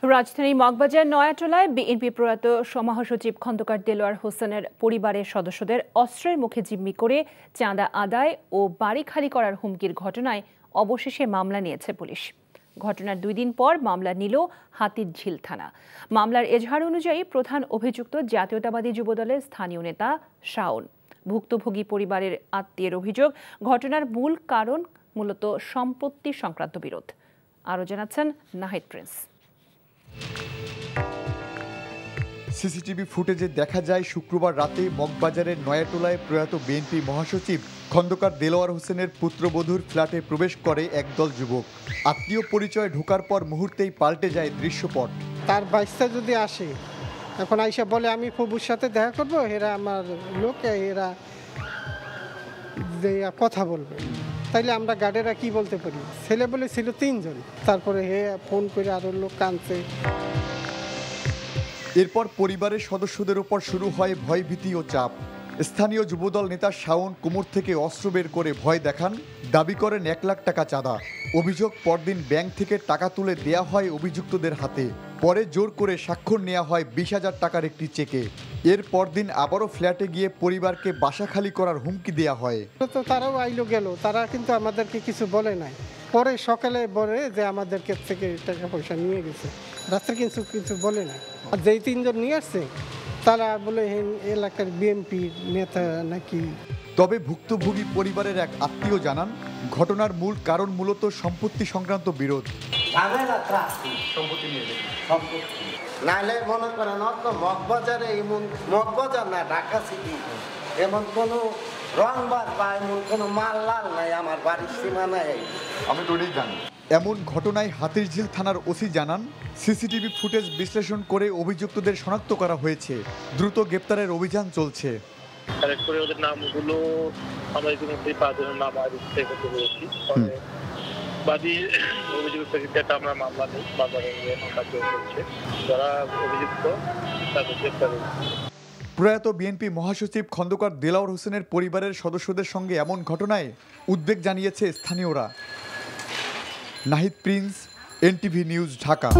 রাজধানীর মগবাজার নয়াটোলায় বিএনপি প্রয়াত সমাহসচিব খন্দকার দেলোয়ার হোসেনের পরিবারের সদস্যদের অস্ত্রের মুখে জিম্মি করে চাঁদা আদায় ও বাড়ি খালি করার হুমকির ঘটনায় অবশেষে মামলা নিয়েছে পুলিশ। ঘটনার 2 দিন পর মামলা নিল হাতিরঝিল থানা। মামলার এজাহার অনুযায়ী প্রধান অভিযুক্ত জাতীয়তাবাদী যুবদলের স্থানীয় নেতা শাওন। ভুক্তভোগী পরিবারের আত্মীয়ের অভিযোগ, ঘটনার মূল কারণ মূলত সম্পত্তি সংক্রান্ত বিরোধ। আরও জানাচ্ছেন নাহিদ প্রিন্স। সিসিটিভি ফুটেজে দেখা যায় শুক্রবার রাতে মগবাজারের নয়াটোলায় প্রয়াত বিএনপি মহাসচিব খন্দকার দেলোয়ার হোসেনের পুত্রবধূর ফ্ল্যাটে প্রবেশ করে একদল যুবক। আত্মীয় পরিচয় ঢোকার পর মুহূর্তেই পাল্টে যায় দৃশ্যপট। তার বাইশটা যদি আসে, এখন আইসা বলে আমি ফুবুর সাথে দেখা করব, এরা আমার লোক, এরা কথা বলবে, তাইলে আমরা গার্ডেরা কি বলতে পারি? ছেলে বলে ছিল 3 জন, তারপরে ফোন করে আরো লোক কানছে। এরপর পরিবারের সদস্যদের উপর শুরু হয় ভয়ভীতি ও চাপ। স্থানীয় যুবদল নেতা শাওন কোমর থেকে অস্ত্র বের করে ভয় দেখান, দাবি করেন 1 লাখ টাকা চাঁদা। অভিযোগ, পরদিন ব্যাংক থেকে টাকা তুলে দেয়া হয় অভিযুক্তদের হাতে। পরে জোর করে স্বাক্ষর নেওয়া হয় 20,000 টাকার একটি চেকে। এর পরদিন আবারও ফ্ল্যাটে গিয়ে পরিবারকে বাসা খালি করার হুমকি দেওয়া হয়। তো তারাও আইলো গেল, তারা কিন্তু আমাদেরকে কিছু বলে নাই। পরে সকালে বলে যে আমাদেরকে থেকে টাকা পয়সা নিয়ে গেছে, রাত্রে কিছু বলে নাই। আর যেই 3 জন নিয়ে আসছে তারা বলে এলাকার বিএনপি নেতা নাকি। তবে ভুক্তভোগী পরিবারের এক আত্মীয় জানান, ঘটনার মূল কারণ মূলত সম্পত্তি সংক্রান্ত বিরোধ। নাহলে মনে করেন মগবাজারে এমন মগবাজার না ঢাকা সিটি এমন কোনো রংবাদ বা এমন কোনো মাল লাল নাই আমার বাড়ির সীমানায়। আমি তো জানি। এমন ঘটনায় হাতিরঝিল থানার ওসি জানান, সিসিটিভি ফুটেজ বিশ্লেষণ করে অভিযুক্তদের শনাক্ত করা হয়েছে। দ্রুত গ্রেপ্তারের অভিযান চলছে। কালেক্ট করে ওদের নামগুলো আমরা ইতিমধ্যে 5 জনের নাম আইডেন্টিফাই করতে পেরেছি। বাদী অভিযুক্ত ক্ষেত্রে আমরা মামলা নেই, মামলা নিয়ে কাজ চলছে। যারা অভিযুক্ত তাদের গ্রেপ্তার। প্রয়াত বিএনপি মহাসচিব খন্দকার দেলোয়ার হোসেনের পরিবারের সদস্যদের সঙ্গে এমন ঘটনায় উদ্বেগ জানিয়েছে স্থানীয়রা। Nahid Prince, NTV news, Dhaka.